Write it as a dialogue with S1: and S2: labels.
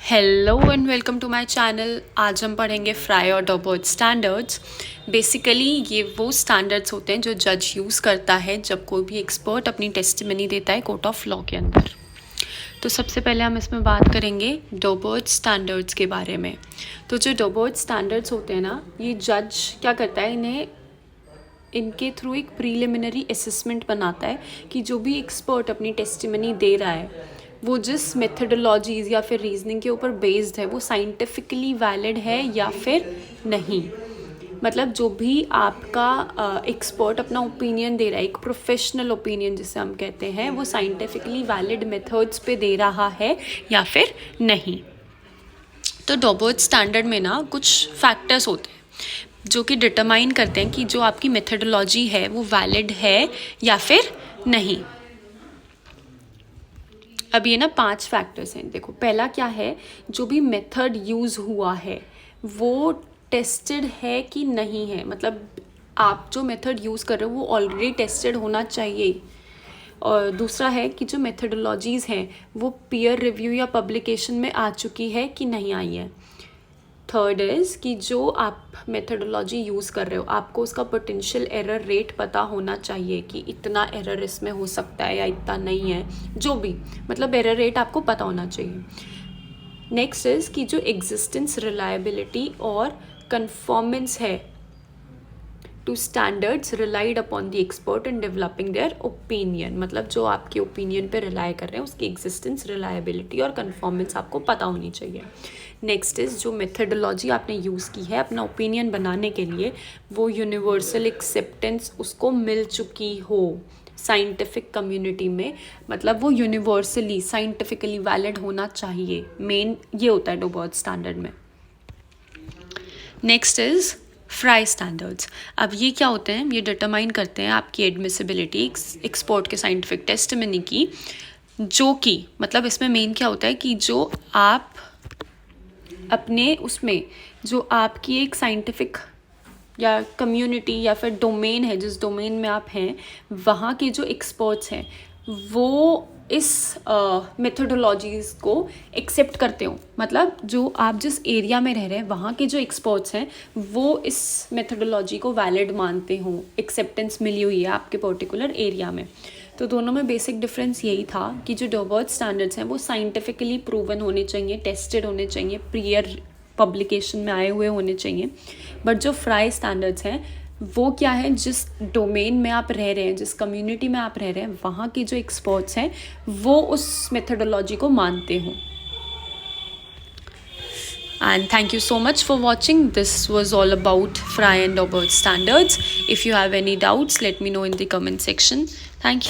S1: Hello and welcome to my channel. आज हम पढ़ेंगे फ्राई और डॉबर्ट स्टैंडर्ड्स। बेसिकली ये वो स्टैंडर्ड्स होते हैं जो जज यूज़ करता है जब कोई भी एक्सपर्ट अपनी टेस्टिमनी देता है कोर्ट ऑफ लॉ के अंदर। तो सबसे पहले हम इसमें बात करेंगे डॉबर्ट स्टैंडर्ड्स के बारे में। तो जो डॉबर्ट स्टैंडर्ड्स होते हैं ना, ये जज क्या करता है, इनके थ्रू एक प्रीलिमिनरी असेसमेंट बनाता है कि जो भी एक्सपर्ट अपनी टेस्टिमनी दे रहा है वो जिस मेथडोलॉजीज़ या फिर रीजनिंग के ऊपर बेस्ड है वो साइंटिफिकली वैलिड है या फिर नहीं। मतलब जो भी आपका एक्सपर्ट अपना ओपिनियन दे रहा है, एक प्रोफेशनल ओपिनियन जिसे हम कहते हैं, वो साइंटिफिकली वैलिड मेथड्स पे दे रहा है या फिर नहीं। तो डॉबर्ट स्टैंडर्ड में ना कुछ फैक्टर्स होते हैं जो कि डिटरमाइन करते हैं कि जो आपकी मेथडोलॉजी है वो वैलिड है या फिर नहीं। अब ये ना 5 फैक्टर्स हैं। देखो, पहला क्या है, जो भी मेथड यूज़ हुआ है वो टेस्टेड है कि नहीं है। मतलब आप जो मेथड यूज़ कर रहे हो वो ऑलरेडी टेस्टेड होना चाहिए। और दूसरा है कि जो मेथडोलॉजीज़ हैं वो पीयर रिव्यू या पब्लिकेशन में आ चुकी है कि नहीं आई है। थर्ड इज़ कि जो आप मेथडोलॉजी यूज़ कर रहे हो आपको उसका पोटेंशियल एरर रेट पता होना चाहिए कि इतना एरर इसमें हो सकता है या इतना नहीं है, जो भी मतलब एरर रेट आपको पता होना चाहिए। नेक्स्ट इज़ कि जो एग्जिस्टेंस, रिलायबिलिटी और कन्फॉर्मेंस है to standards relied upon the expert in developing their opinion. मतलब जो आपके ओपिनियन पे रिलाई कर रहे हैं उसकी एग्जिस्टेंस, रिलायबिलिटी और कन्फॉर्मेंस आपको पता होनी चाहिए। नेक्स्ट इज़ जो मेथडोलॉजी आपने यूज़ की है अपना ओपिनियन बनाने के लिए वो यूनिवर्सल एक्सेप्टेंस उसको मिल चुकी हो साइंटिफिक कम्युनिटी में। मतलब वो यूनिवर्सली साइंटिफिकली वैलिड होना चाहिए। मेन ये होता है डॉबर्ट स्टैंडर्ड में। Next is fry standards. अब ये क्या होते हैं, ये डिटरमाइन करते हैं आपकी एडमिसिबिलिटी एक्सपोर्ट के साइंटिफिक टेस्टिमनी की, जो कि मतलब इसमें मेन क्या होता है कि जो आप अपने उसमें जो आपकी एक साइंटिफिक या कम्युनिटी या फिर डोमेन है, जिस डोमेन में आप हैं वहाँ के जो एक्सपर्ट्स हैं वो इस मेथडोलॉजीज़ को एक्सेप्ट करते हो। मतलब जो आप जिस एरिया में रह रहे हैं वहाँ के जो एक्सपर्ट्स हैं वो इस मेथडोलॉजी को वैलिड मानते हो, एक्सेप्टेंस मिली हुई है आपके पर्टिकुलर एरिया में। तो दोनों में बेसिक डिफरेंस यही था कि जो डॉबर्ट स्टैंडर्ड्स हैं वो साइंटिफिकली प्रूवन होने चाहिए, टेस्टेड होने चाहिए, प्रियर पब्लिकेशन में आए हुए होने चाहिए। बट जो फ्राई स्टैंडर्ड्स हैं वो क्या है, जिस डोमेन में आप रह रहे हैं, जिस कम्युनिटी में आप रह रहे हैं वहाँ के जो एक्सपर्ट्स हैं वो उस मेथडोलॉजी को मानते हों। And thank you so much for watching. This was all about Fry and Dorbert standards. If you have any doubts, let me know in the comment section. Thank you.